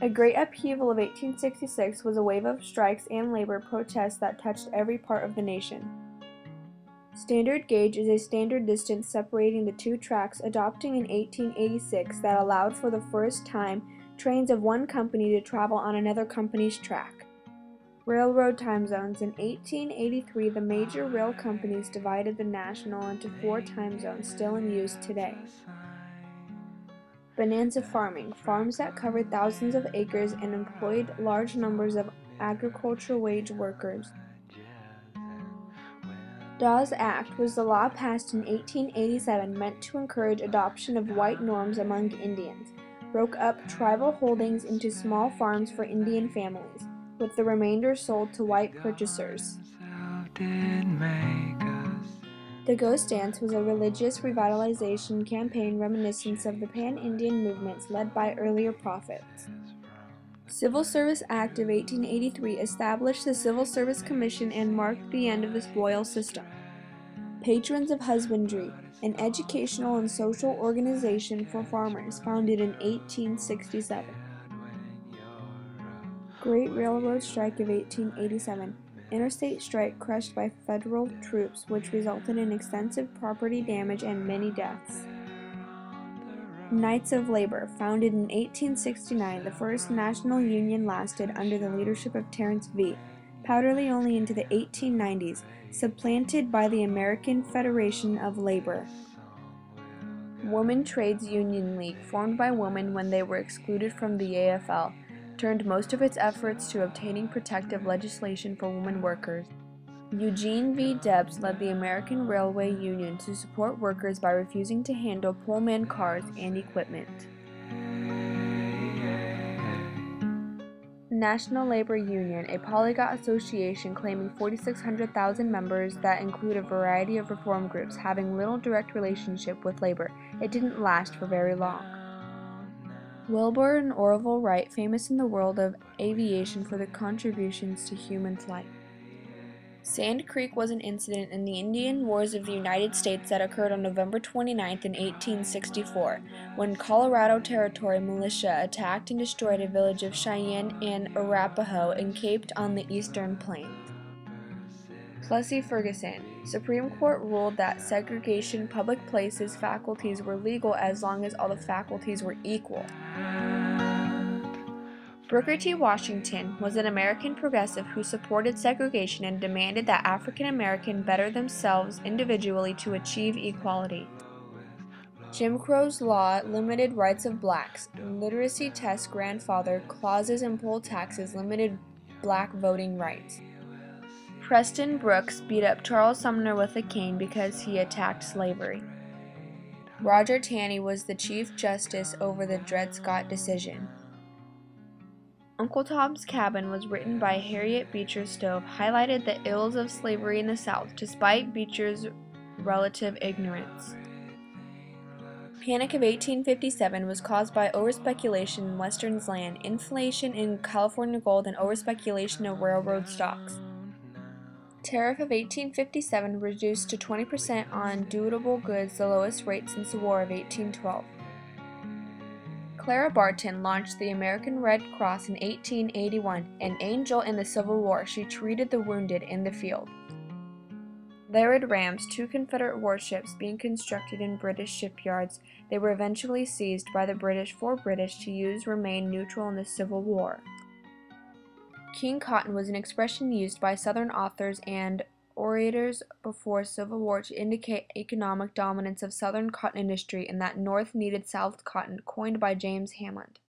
The Great Upheaval of 1866 was a wave of strikes and labor protests that touched every part of the nation. Standard gauge is a standard distance separating the two tracks adopting in 1886 that allowed for the first time trains of one company to travel on another company's track. Railroad time zones. In 1883, the major rail companies divided the national into 4 time zones still in use today. Bonanza farming, farms that covered thousands of acres and employed large numbers of agricultural wage workers. Dawes Act was the law passed in 1887 meant to encourage adoption of white norms among Indians, broke up tribal holdings into small farms for Indian families, with the remainder sold to white purchasers. The Ghost Dance was a religious revitalization campaign reminiscent of the pan-Indian movements led by earlier prophets. Civil Service Act of 1883 established the Civil Service Commission and marked the end of the spoils system. Patrons of Husbandry, an educational and social organization for farmers, founded in 1867. Great Railroad Strike of 1887. Interstate strike crushed by federal troops, which resulted in extensive property damage and many deaths. Knights of Labor, founded in 1869, the first national union lasted under the leadership of Terence V. Powderly only into the 1890s, supplanted by the American Federation of Labor. Woman Trades Union League, formed by women when they were excluded from the AFL, turned most of its efforts to obtaining protective legislation for women workers. Eugene V. Debs led the American Railway Union to support workers by refusing to handle Pullman cars and equipment. National Labor Union, a polyglot association claiming 4,600,000 members that include a variety of reform groups having little direct relationship with labor. It didn't last for very long. Wilbur and Orville Wright, famous in the world of aviation for their contributions to human flight. Sand Creek was an incident in the Indian Wars of the United States that occurred on November 29 in 1864, when Colorado Territory militia attacked and destroyed a village of Cheyenne and Arapaho encamped on the eastern plains. Plessy Ferguson. Supreme Court ruled that segregation public places faculties were legal as long as all the faculties were equal. Booker T. Washington was an American progressive who supported segregation and demanded that African Americans better themselves individually to achieve equality. Jim Crow's law limited rights of blacks. Literacy test grandfather clauses and poll taxes limited black voting rights. Preston Brooks beat up Charles Sumner with a cane because he attacked slavery. Roger Taney was the Chief Justice over the Dred Scott decision. Uncle Tom's Cabin was written by Harriet Beecher Stowe, highlighted the ills of slavery in the South despite Beecher's relative ignorance. Panic of 1857 was caused by overspeculation in Western's land, inflation in California gold, and overspeculation of railroad stocks. Tariff of 1857 reduced to 20% on dutiable goods, the lowest rate since the War of 1812. Clara Barton launched the American Red Cross in 1881, an angel in the Civil War. She treated the wounded in the field. Laird rams, 2 Confederate warships being constructed in British shipyards. They were eventually seized by the British for British to use remain neutral in the Civil War. King Cotton was an expression used by Southern authors and orators before Civil War to indicate economic dominance of Southern cotton industry and that North needed South cotton, coined by James Hamlet.